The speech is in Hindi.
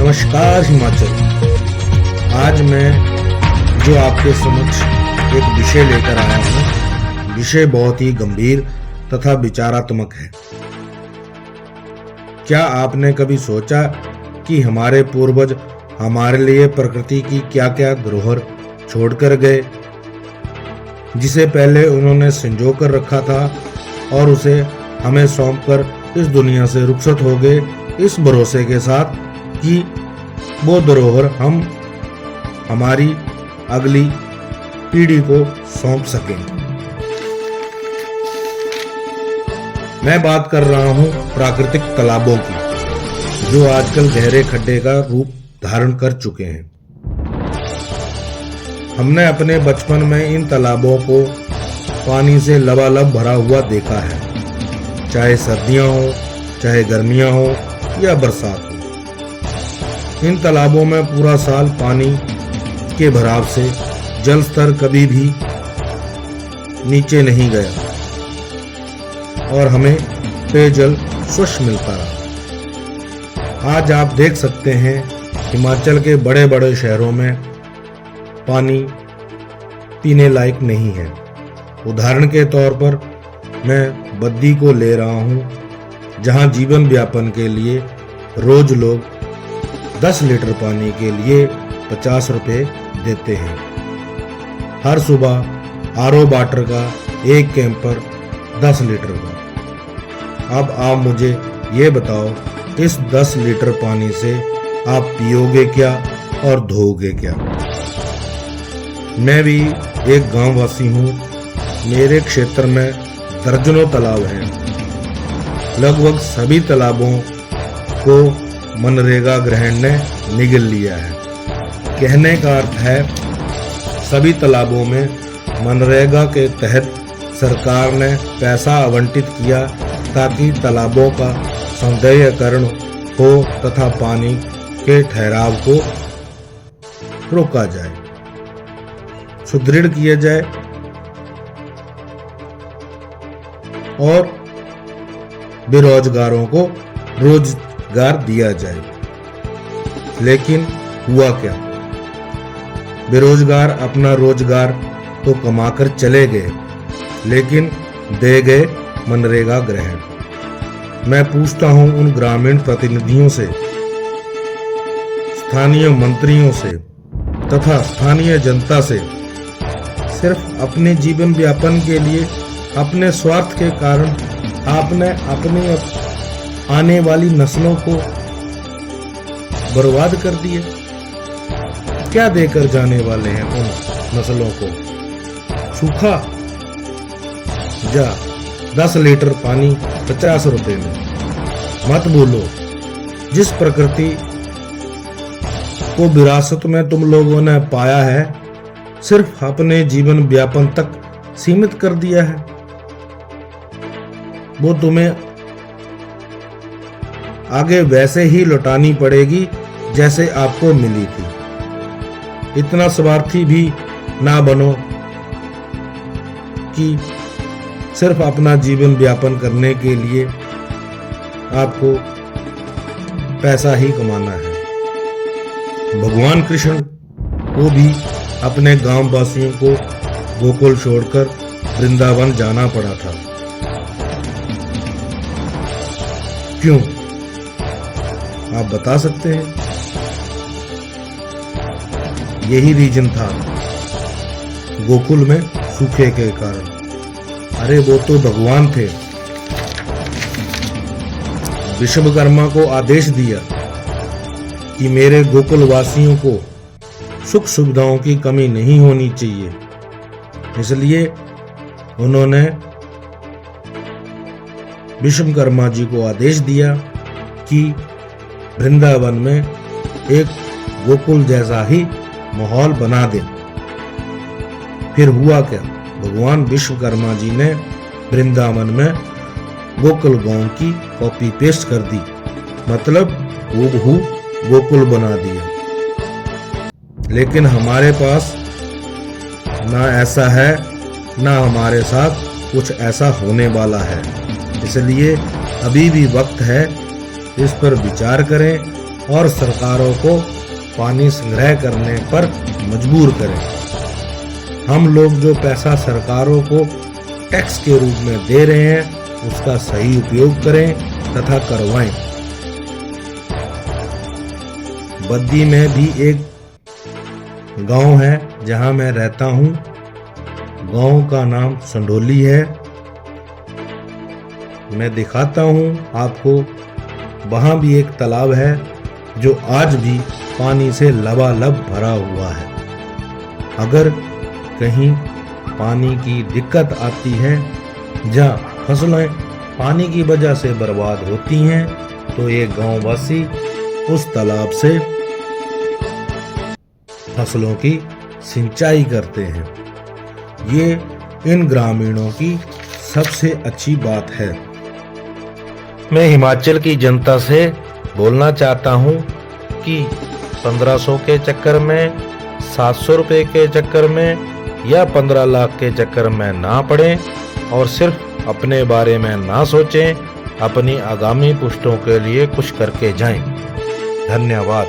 नमस्कार हिमाचल। आज मैं जो आपके समक्ष एक विषय लेकर आया हूँ, विषय बहुत ही गंभीर तथा विचारात्मक है। क्या आपने कभी सोचा कि हमारे पूर्वज हमारे लिए प्रकृति की क्या क्या धरोहर छोड़कर गए, जिसे पहले उन्होंने संजो कर रखा था और उसे हमें सौंपकर इस दुनिया से रुखसत हो गए, इस भरोसे के साथ कि वो धरोहर हम हमारी अगली पीढ़ी को सौंप सकें। मैं बात कर रहा हूं प्राकृतिक तालाबों की, जो आजकल गहरे खड्डे का रूप धारण कर चुके हैं। हमने अपने बचपन में इन तालाबों को पानी से लबालब भरा हुआ देखा है, चाहे सर्दियां हो, चाहे गर्मियां हो या बरसात हो। इन तालाबों में पूरा साल पानी के भराव से जल स्तर कभी भी नीचे नहीं गया और हमें पेयजल स्वच्छ मिलता रहा। आज आप देख सकते हैं हिमाचल के बड़े बड़े शहरों में पानी पीने लायक नहीं है। उदाहरण के तौर पर मैं बद्दी को ले रहा हूं, जहां जीवन व्यापन के लिए रोज लोग 10 लीटर पानी के लिए 50 रुपए देते हैं। हर सुबह आरओ वाटर का एक कैंपर 10 लीटर का। अब आप मुझे ये बताओ, इस 10 लीटर पानी से आप पियोगे क्या और धोओगे क्या? मैं भी एक गांव वासी हूँ। मेरे क्षेत्र में दर्जनों तालाब हैं। लगभग सभी तालाबों को मनरेगा ग्रहण ने निगल लिया है। कहने का अर्थ है, सभी तालाबों में मनरेगा के तहत सरकार ने पैसा आवंटित किया ताकि तालाबों का सौंदर्यीकरण हो तथा पानी के ठहराव को रोका जाए, सुदृढ़ किया जाए और बेरोजगारों को रोजगार दिया जाए। लेकिन हुआ क्या? बेरोजगार अपना रोजगार तो कमाकर चले गए, लेकिन दे गए मनरेगा ग्रहण। मैं पूछता हूं उन ग्रामीण प्रतिनिधियों से, स्थानीय मंत्रियों से तथा स्थानीय जनता से, सिर्फ अपने जीवन व्यापन के लिए, अपने स्वार्थ के कारण आपने अपनी आने वाली नस्लों को बर्बाद कर दिए। क्या देकर जाने वाले हैं उन नस्लों को? सूखा? जा 10 लीटर पानी 50 रुपए में। मत बोलो। जिस प्रकृति को विरासत में तुम लोगों ने पाया है, सिर्फ अपने जीवन व्यापन तक सीमित कर दिया है। वो तुम्हें आगे वैसे ही लौटानी पड़ेगी जैसे आपको मिली थी। इतना स्वार्थी भी ना बनो कि सिर्फ अपना जीवन व्यापन करने के लिए आपको पैसा ही कमाना है। भगवान कृष्ण को भी अपने गांव वासियों को गोकुल छोड़कर वृंदावन जाना पड़ा था। क्यों? आप बता सकते हैं? यही रीजन था, गोकुल में सूखे के कारण। अरे वो तो भगवान थे। विश्वकर्मा को आदेश दिया कि मेरे गोकुल वासियों को सुख सुविधाओं की कमी नहीं होनी चाहिए। इसलिए उन्होंने विश्वकर्मा जी को आदेश दिया कि वृंदावन में एक गोकुल जैसा ही माहौल बना दे। फिर हुआ क्या? भगवान विश्वकर्मा जी ने वृंदावन में गोकुल गांव की कॉपी पेस्ट कर दी, मतलब हूबहू गोकुल बना दिया। लेकिन हमारे पास ना ऐसा है, ना हमारे साथ कुछ ऐसा होने वाला है। इसलिए अभी भी वक्त है, इस पर विचार करें और सरकारों को पानी संग्रह करने पर मजबूर करें। हम लोग जो पैसा सरकारों को टैक्स के रूप में दे रहे हैं उसका सही उपयोग करें तथा करवाएं। बद्दी में भी एक गांव है जहां मैं रहता हूं। गांव का नाम संडोली है। मैं दिखाता हूं आपको। वहां भी एक तालाब है जो आज भी पानी से लबालब भरा हुआ है। अगर कहीं पानी की दिक्कत आती है, जहाँ फसलें पानी की वजह से बर्बाद होती हैं, तो ये गांववासी उस तालाब से फसलों की सिंचाई करते हैं। ये इन ग्रामीणों की सबसे अच्छी बात है। मैं हिमाचल की जनता से बोलना चाहता हूँ कि 1500 के चक्कर में, 700 रुपये के चक्कर में या 15 लाख के चक्कर में ना पड़ें और सिर्फ अपने बारे में ना सोचें, अपनी आगामी पुश्तों के लिए कुछ करके जाएं। धन्यवाद।